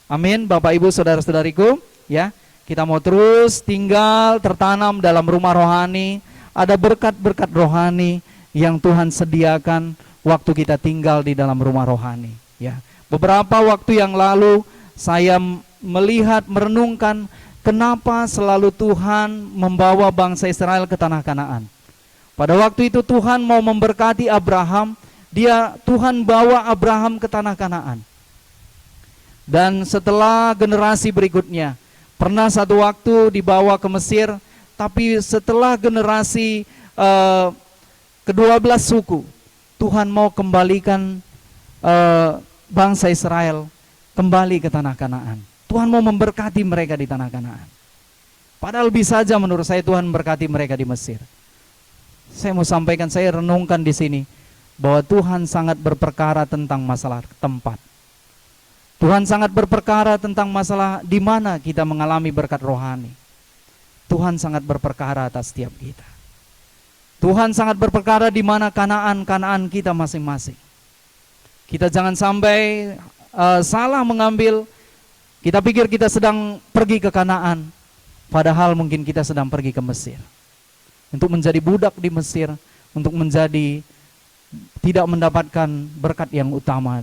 Amin, Bapak Ibu saudara-saudariku, ya. Kita mau terus tinggal tertanam dalam rumah rohani, ada berkat-berkat rohani yang Tuhan sediakan waktu kita tinggal di dalam rumah rohani, ya. Beberapa waktu yang lalu saya melihat, merenungkan kenapa selalu Tuhan membawa bangsa Israel ke tanah Kanaan. Pada waktu itu Tuhan mau memberkati Abraham, Tuhan bawa Abraham ke tanah Kanaan. Dan setelah generasi berikutnya, pernah satu waktu dibawa ke Mesir, tapi setelah generasi ke-12 suku, Tuhan mau kembalikan bangsa Israel kembali ke tanah Kanaan. Tuhan mau memberkati mereka di tanah Kanaan. Padahal bisa saja menurut saya Tuhan memberkati mereka di Mesir. Saya mau sampaikan, saya renungkan di sini bahwa Tuhan sangat berperkara tentang masalah tempat. Tuhan sangat berperkara tentang masalah di mana kita mengalami berkat rohani. Tuhan sangat berperkara atas setiap kita. Tuhan sangat berperkara di mana Kanaan kita masing-masing. Kita jangan sampai salah mengambil. Kita pikir kita sedang pergi ke Kanaan, padahal mungkin kita sedang pergi ke Mesir. Untuk menjadi budak di Mesir, untuk menjadi tidak mendapatkan berkat yang utama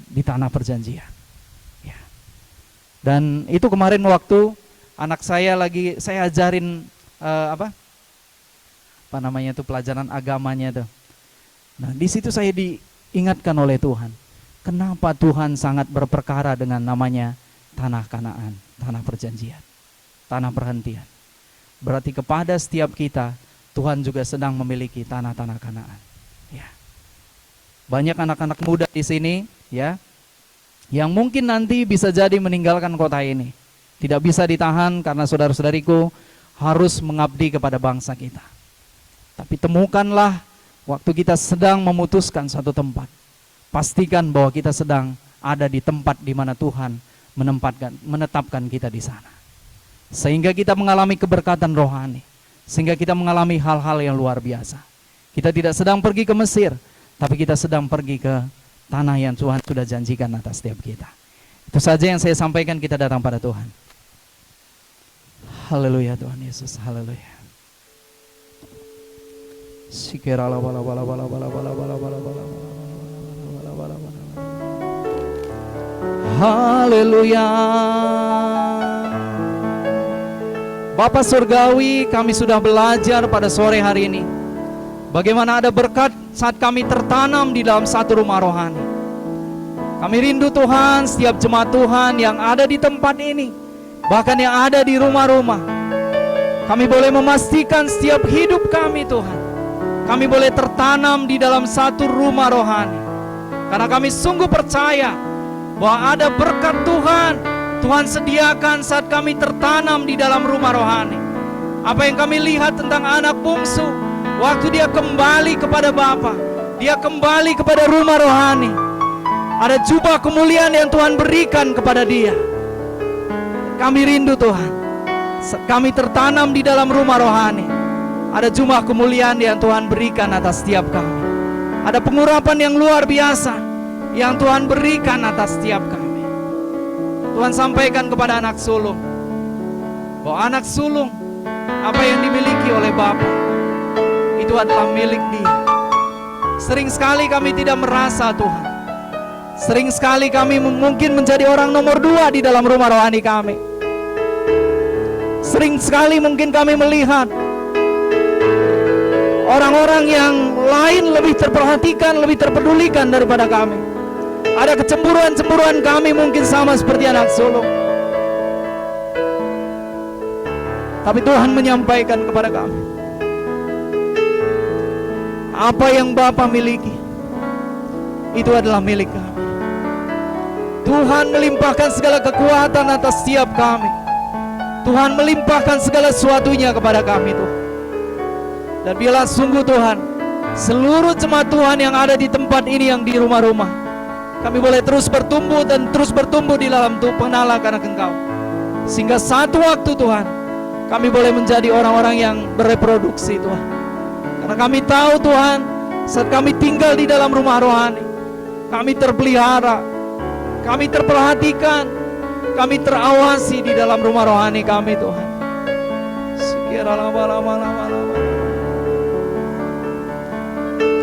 di tanah perjanjian. Ya. Dan itu kemarin waktu anak saya saya ajarin apa namanya itu, pelajaran agamanya tuh. Nah, di situ saya diingatkan oleh Tuhan, kenapa Tuhan sangat berperkara dengan namanya tanah Kanaan, tanah perjanjian, tanah perhentian. Berarti kepada setiap kita Tuhan juga sedang memiliki tanah-tanah Kanaan. Ya. Banyak anak-anak muda di sini, ya, yang mungkin nanti bisa jadi meninggalkan kota ini. Tidak bisa ditahan karena saudara-saudariku harus mengabdi kepada bangsa kita. Tapi temukanlah waktu kita sedang memutuskan satu tempat, pastikan bahwa kita sedang ada di tempat di mana Tuhan menetapkan kita di sana. Sehingga kita mengalami keberkatan rohani, sehingga kita mengalami hal-hal yang luar biasa. Kita tidak sedang pergi ke Mesir, tapi kita sedang pergi ke tanah yang Tuhan sudah janjikan atas setiap kita. Itu saja yang saya sampaikan, kita datang pada Tuhan. Haleluya Tuhan Yesus, haleluya. Haleluya. Bapa Surgawi, kami sudah belajar pada sore hari ini bagaimana ada berkat saat kami tertanam di dalam satu rumah rohani. Kami rindu Tuhan, setiap jemaat Tuhan yang ada di tempat ini, bahkan yang ada di rumah-rumah, kami boleh memastikan setiap hidup kami Tuhan, kami boleh tertanam di dalam satu rumah rohani. Karena kami sungguh percaya bahwa ada berkat Tuhan, Tuhan sediakan saat kami tertanam di dalam rumah rohani. Apa yang kami lihat tentang anak bungsu, Waktu dia kembali kepada Bapa, dia kembali kepada rumah rohani, ada jubah kemuliaan yang Tuhan berikan kepada dia. Kami rindu Tuhan, kami tertanam di dalam rumah rohani, ada jubah kemuliaan yang Tuhan berikan atas setiap kami. Ada pengurapan yang luar biasa yang Tuhan berikan atas setiap kami. Tuhan sampaikan kepada anak sulung, bahwa anak sulung, apa yang dimiliki oleh Bapa itu adalah milik dia. Sering sekali kami tidak merasa Tuhan. Sering sekali kami mungkin menjadi orang nomor 2 di dalam rumah rohani kami. Sering sekali mungkin kami melihat orang-orang yang lain lebih terperhatikan, lebih terpedulikan daripada kami. Ada kecemburuan-cemburuan kami mungkin sama seperti anak sulung. Tapi Tuhan menyampaikan kepada kami, apa yang Bapa miliki itu adalah milik kami. Tuhan melimpahkan segala kekuatan atas setiap kami. Tuhan melimpahkan segala sesuatunya kepada kami Tuhan. Dan biarlah sungguh Tuhan, seluruh jemaat Tuhan yang ada di tempat ini, yang di rumah-rumah, kami boleh terus bertumbuh dan terus bertumbuh di dalam pengenalan akan Engkau. Sehingga satu waktu Tuhan, kami boleh menjadi orang-orang yang bereproduksi Tuhan. Karena kami tahu Tuhan, saat kami tinggal di dalam rumah rohani, kami terpelihara, kami terperhatikan, kami terawasi di dalam rumah rohani kami Tuhan.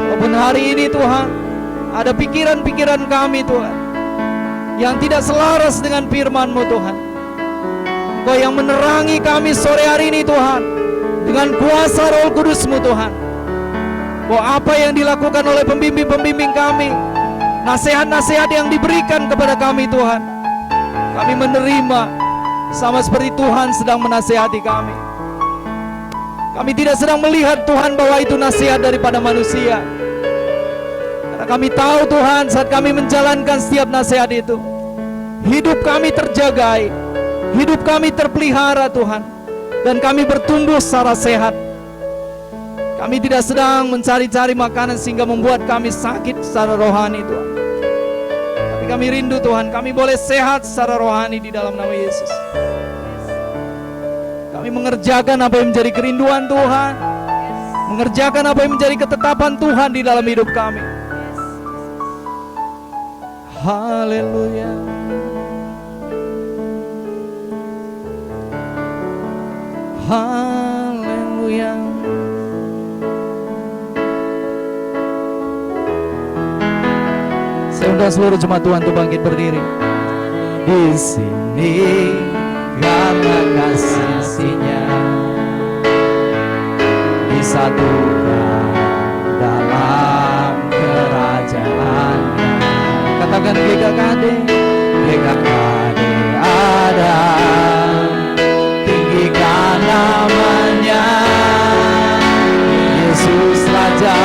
Walaupun hari ini Tuhan, ada pikiran-pikiran kami Tuhan yang tidak selaras dengan firman-Mu Tuhan. Engkau yang menerangi kami sore hari ini Tuhan, dengan kuasa Roh Kudus-Mu Tuhan, bahwa apa yang dilakukan oleh pembimbing-pembimbing kami, nasihat-nasihat yang diberikan kepada kami Tuhan, kami menerima sama seperti Tuhan sedang menasihati kami. Kami tidak sedang melihat Tuhan bahwa itu nasihat daripada manusia, karena kami tahu Tuhan, saat kami menjalankan setiap nasihat itu, hidup kami terjagai, hidup kami terpelihara Tuhan, dan kami bertumbuh secara sehat. Kami tidak sedang mencari-cari makanan sehingga membuat kami sakit secara rohani Tuhan. Tapi kami rindu Tuhan, kami boleh sehat secara rohani di dalam nama Yesus. Kami mengerjakan apa yang menjadi kerinduan Tuhan, mengerjakan apa yang menjadi ketetapan Tuhan di dalam hidup kami. Haleluya. Haleluya. Saya undang seluruh jemaat Tuhan untuk bangkit berdiri. Di sini karena kasih-Nya disatukan dalam kerajaan-Nya. Katakan GKKD, GKKD ada, tinggikan namanya, Yesus Raja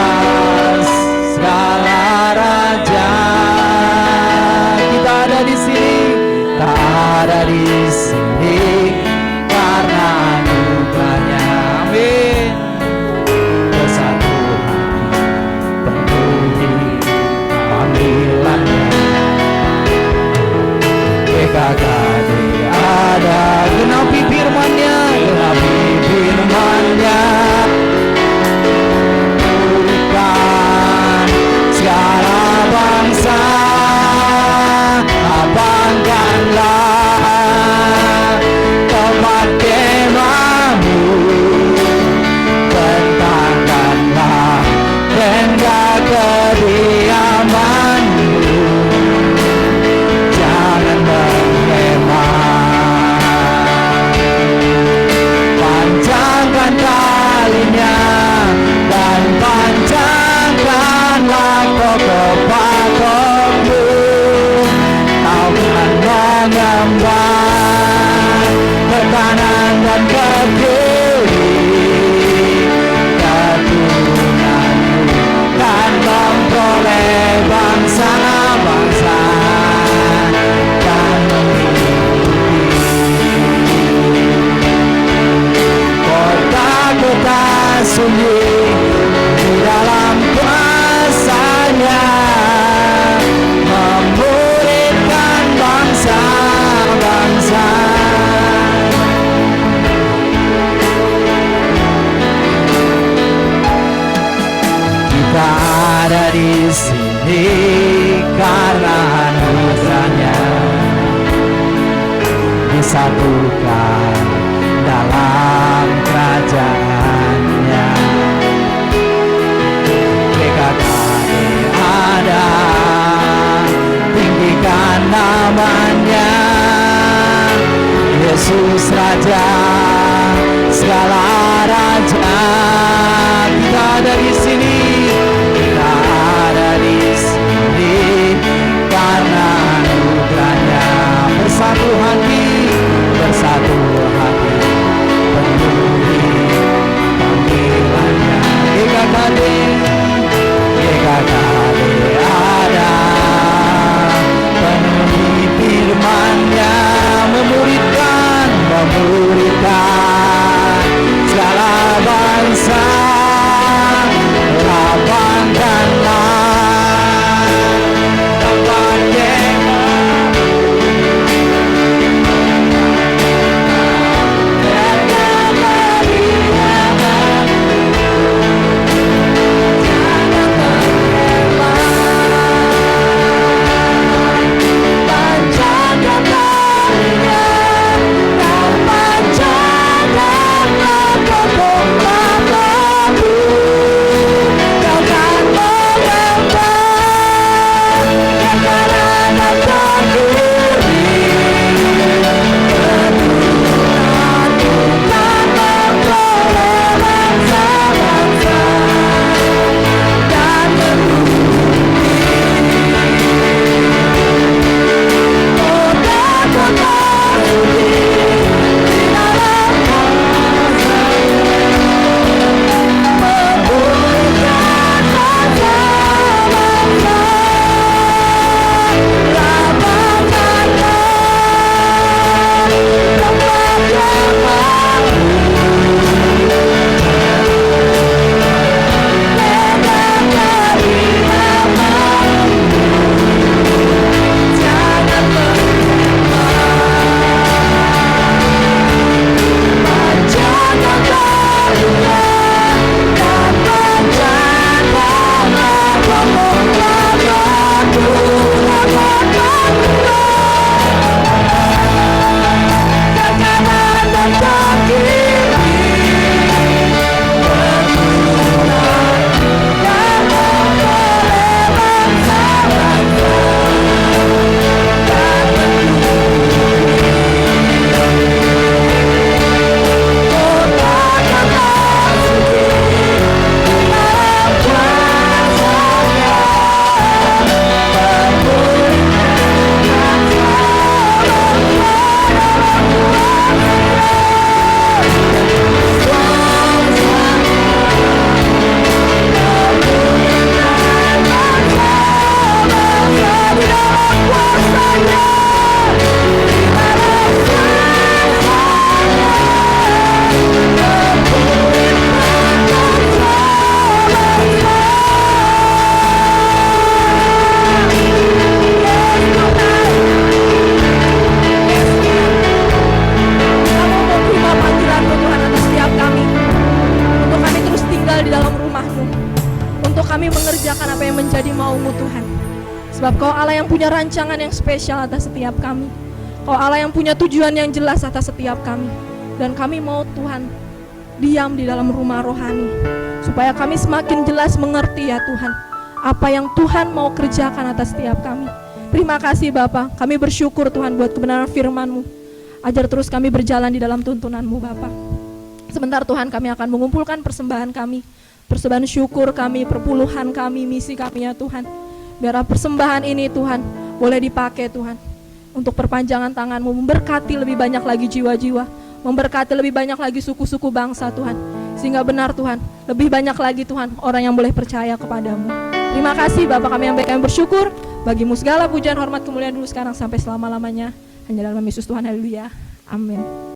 segala raja. Kita ada di sini, kita ada di sini karena anugerah-Nya. Amin. Bersatu hati penuhi panggilan-Nya. karena anugerahnya disatukan dalam kerajaannya. GKKD ada, tinggikan namanya, Yesus Raja, segala raja. Kita ada di sini, kita ada di sini karena anugerahnya. Bersatu hati penuhi panggilannya. GKKD ada, penuhi firman-Nya, memuridkan segala bangsa, lapangkanlah tempat kemah, jangan berkemah, panjangkan tangannya, kau panjangkanlah kepala batu, kau kan mengembang kekanan dan duri, keturunan bukan memperoleh bangsa-bangsa dan kota-kota suci di dalam memulihkan bangsa-bangsa, lapangkanlah tempat kemahmu, lebarkan namamu, jangan panjangkan karunia dan panjangkanlah pemulaku, ke kanan dan ke kiri, keturunan yang memperoleh bangsa-bangsa dan kota-kota suci di dalam kuasa-Nya, memulihkan bangsa-bangsa di dalam kuasa-Nya, di dalam kuasa-Nya, memulihkan bangsa-bangsa. Kami mau terima panggilan-Mu Tuhan atas setiap kami, untuk kami terus tinggal di dalam rumah-Mu, untuk kami mengerjakan apa yang menjadi mau-Mu Tuhan. Sebab Kau Allah yang punya rancangan yang spesial atas setiap kami, Kau Allah yang punya tujuan yang jelas atas setiap kami. Dan kami mau Tuhan diam di dalam rumah rohani, supaya kami semakin jelas mengerti ya Tuhan, apa yang Tuhan mau kerjakan atas setiap kami. Terima kasih Bapa, kami bersyukur Tuhan buat kebenaran firman-Mu. Ajar terus kami berjalan di dalam tuntunan-Mu Bapa. Sebentar Tuhan kami akan mengumpulkan persembahan kami, persembahan syukur kami, perpuluhan kami, misi kami ya Tuhan. Biar persembahan ini Tuhan boleh dipakai Tuhan untuk perpanjangan tangan-Mu, memberkati lebih banyak lagi jiwa-jiwa, memberkati lebih banyak lagi suku-suku bangsa Tuhan, sehingga benar Tuhan, lebih banyak lagi Tuhan orang yang boleh percaya kepada-Mu. Terima kasih Bapa, kami yang baik, kami bersyukur. Bagi-Mu segala pujian, hormat, kemuliaan dulu sekarang sampai selama-lamanya. Hanya dalam Yesus Tuhan, haleluya, amin.